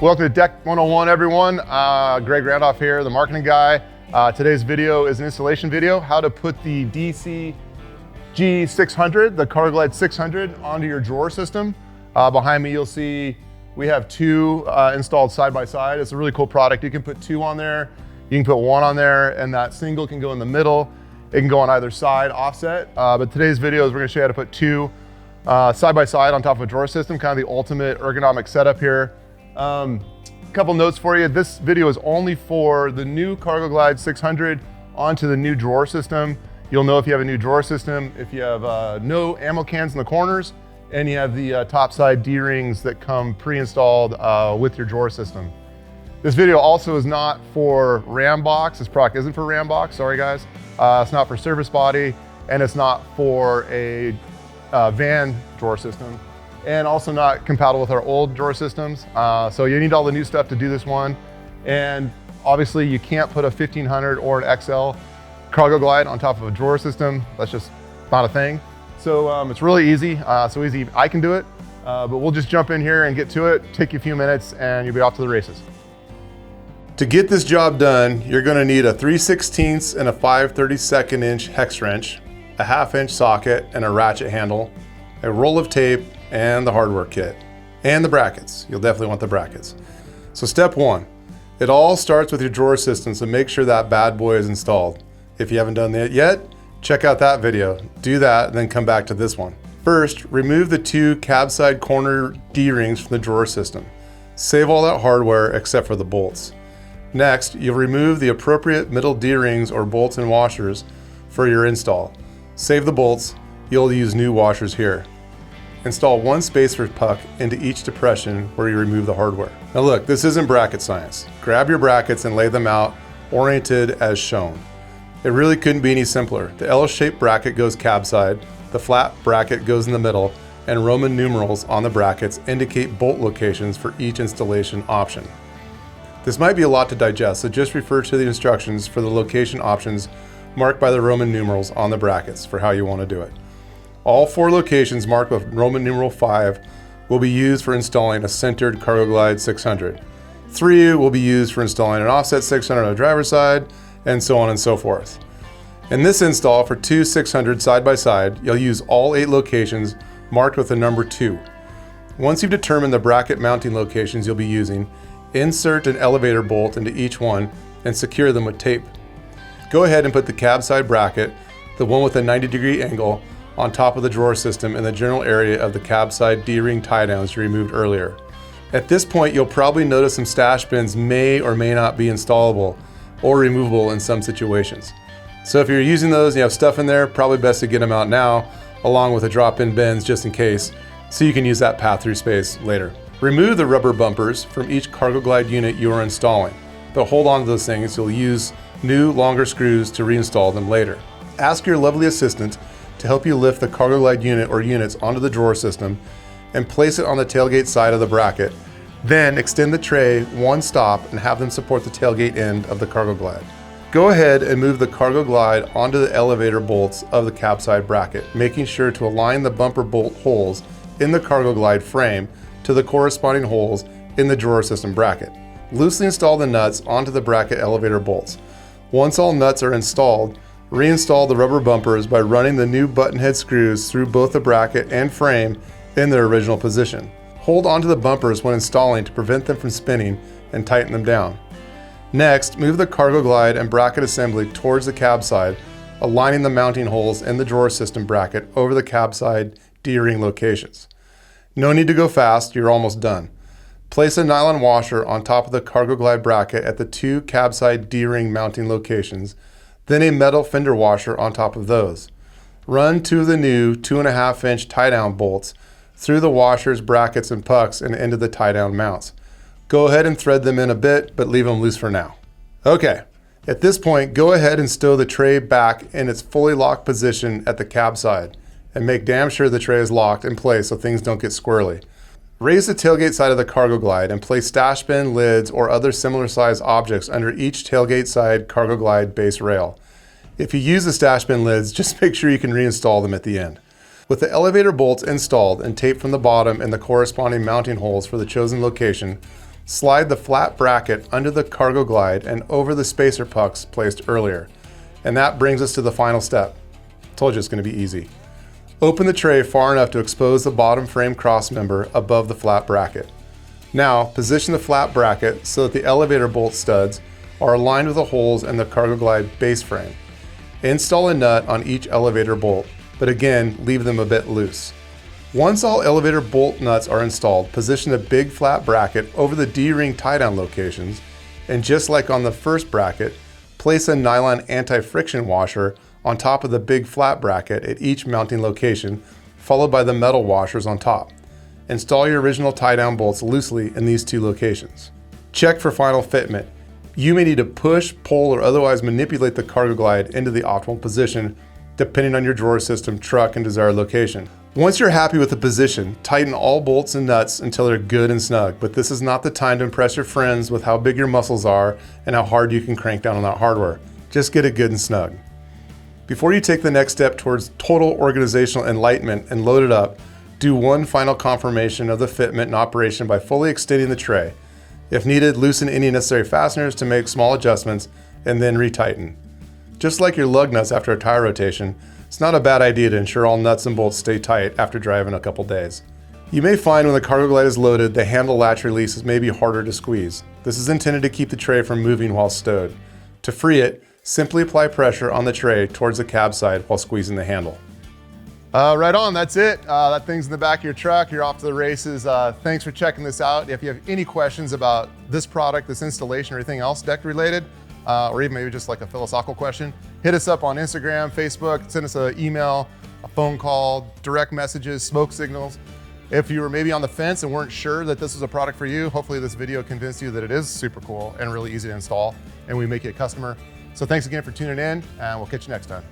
Welcome to Deck 101, everyone. Greg Randolph here, the marketing guy. Today's video is an installation video, how to put the DCG600, the CargoGlide 600, onto your drawer system. Behind me, you'll see we have two installed side by side. It's a really cool product. You can put two on there, you can put one on there, and that single can go in the middle. It can go on either side, offset. But today's video is we're gonna show you how to put two side by side on top of a drawer system, kind of the ultimate ergonomic setup here. Couple notes for you. This video is only for the new CargoGlide 600 onto the new drawer system. You'll know if you have a new drawer system, if you have no ammo cans in the corners, and you have the top side D-rings that come pre-installed with your drawer system. This video also is not for Ram box. This product isn't for Ram box, sorry guys. It's not for service body, and it's not for a van drawer system, and also not compatible with our old drawer systems. So you need all the new stuff to do this one. And obviously you can't put a 1500 or an XL CargoGlide on top of a drawer system. That's just not a thing. So it's really easy, so easy I can do it, but we'll just jump in here and get to it. Take you a few minutes and you'll be off to the races. To get this job done, you're gonna need a 3/16 and a 5/32 inch hex wrench, a 1/2 inch socket and a ratchet handle, a roll of tape, and the hardware kit, and the brackets. You'll definitely want the brackets. So step one, it all starts with your drawer system, so make sure that bad boy is installed. If you haven't done that yet, check out that video. Do that, and then come back to this one. First, remove the two cab side corner D-rings from the drawer system. Save all that hardware except for the bolts. Next, you'll remove the appropriate middle D-rings or bolts and washers for your install. Save the bolts, you'll use new washers here. Install one spacer puck into each depression where you remove the hardware. Now look, this isn't bracket science. Grab your brackets and lay them out oriented as shown. It really couldn't be any simpler. The L-shaped bracket goes cab side, the flat bracket goes in the middle, and Roman numerals on the brackets indicate bolt locations for each installation option. This might be a lot to digest, so just refer to the instructions for the location options marked by the Roman numerals on the brackets for how you want to do it. All four locations marked with Roman numeral 5 will be used for installing a centered CargoGlide 600. 3 will be used for installing an offset 600 on the driver's side, and so on and so forth. In this install for two 600 side by side, you'll use all 8 locations marked with the number 2. Once you've determined the bracket mounting locations you'll be using, insert an elevator bolt into each one and secure them with tape. Go ahead and put the cab side bracket, the one with a 90-degree angle, on top of the drawer system in the general area of the cab side D-ring tie downs you removed earlier. At this point, you'll probably notice some stash bins may or may not be installable or removable in some situations. So if you're using those and you have stuff in there, probably best to get them out now, along with the drop-in bins just in case, so you can use that path-through space later. Remove the rubber bumpers from each CargoGlide unit you are installing, but hold on to those things. You'll use new, longer screws to reinstall them later. Ask your lovely assistant to help you lift the CargoGlide unit or units onto the drawer system and place it on the tailgate side of the bracket. Then extend the tray one stop and have them support the tailgate end of the CargoGlide. Go ahead and move the CargoGlide onto the elevator bolts of the cab side bracket, making sure to align the bumper bolt holes in the CargoGlide frame to the corresponding holes in the drawer system bracket. Loosely install the nuts onto the bracket elevator bolts. Once all nuts are installed, reinstall the rubber bumpers by running the new button head screws through both the bracket and frame in their original position. Hold onto the bumpers when installing to prevent them from spinning and tighten them down. Next, move the CargoGlide and bracket assembly towards the cab side, aligning the mounting holes in the drawer system bracket over the cab side D-ring locations. No need to go fast, you're almost done. Place a nylon washer on top of the CargoGlide bracket at the two cab side D-ring mounting locations, then a metal fender washer on top of those. Run two of the new 2.5 inch tie down bolts through the washers, brackets, and pucks and into the tie down mounts. Go ahead and thread them in a bit, but leave them loose for now. Okay, at this point, go ahead and stow the tray back in its fully locked position at the cab side and make damn sure the tray is locked in place so things don't get squirrely. Raise the tailgate side of the CargoGlide and place stash bin, lids, or other similar sized objects under each tailgate side CargoGlide base rail. If you use the stash bin lids, just make sure you can reinstall them at the end. With the elevator bolts installed and taped from the bottom and the corresponding mounting holes for the chosen location, Slide the flat bracket under the CargoGlide and over the spacer pucks placed earlier. And that brings us to the final step. Told you it's going to be easy. Open the tray far enough to expose the bottom frame cross member above the flat bracket. Now, position the flat bracket so that the elevator bolt studs are aligned with the holes in the CargoGlide base frame. Install a nut on each elevator bolt, but again, leave them a bit loose. Once all elevator bolt nuts are installed, position the big flat bracket over the D-ring tie-down locations, and just like on the first bracket, place a nylon anti-friction washer on top of the big flat bracket at each mounting location, followed by the metal washers on top. Install your original tie-down bolts loosely in these two locations. Check for final fitment. You may need to push, pull, or otherwise manipulate the CargoGlide into the optimal position depending on your drawer system, truck, and desired location. Once you're happy with the position, tighten all bolts and nuts until they're good and snug, but this is not the time to impress your friends with how big your muscles are and how hard you can crank down on that hardware. Just get it good and snug. Before you take the next step towards total organizational enlightenment and load it up, do one final confirmation of the fitment and operation by fully extending the tray. If needed, loosen any necessary fasteners to make small adjustments and then retighten. Just like your lug nuts after a tire rotation, it's not a bad idea to ensure all nuts and bolts stay tight after driving a couple days. You may find when the CargoGlide is loaded, the handle latch release is maybe harder to squeeze. This is intended to keep the tray from moving while stowed. To free it, simply apply pressure on the tray towards the cab side while squeezing the handle. Right on, that's it. That thing's in the back of your truck. You're off to the races. Thanks for checking this out. If you have any questions about this product, this installation, or anything else deck related, or even maybe just like a philosophical question, hit us up on Instagram, Facebook, send us an email, a phone call, direct messages, smoke signals. If you were maybe on the fence and weren't sure that this was a product for you, hopefully this video convinced you that it is super cool and really easy to install, and we make you a customer. So thanks again for tuning in, and we'll catch you next time.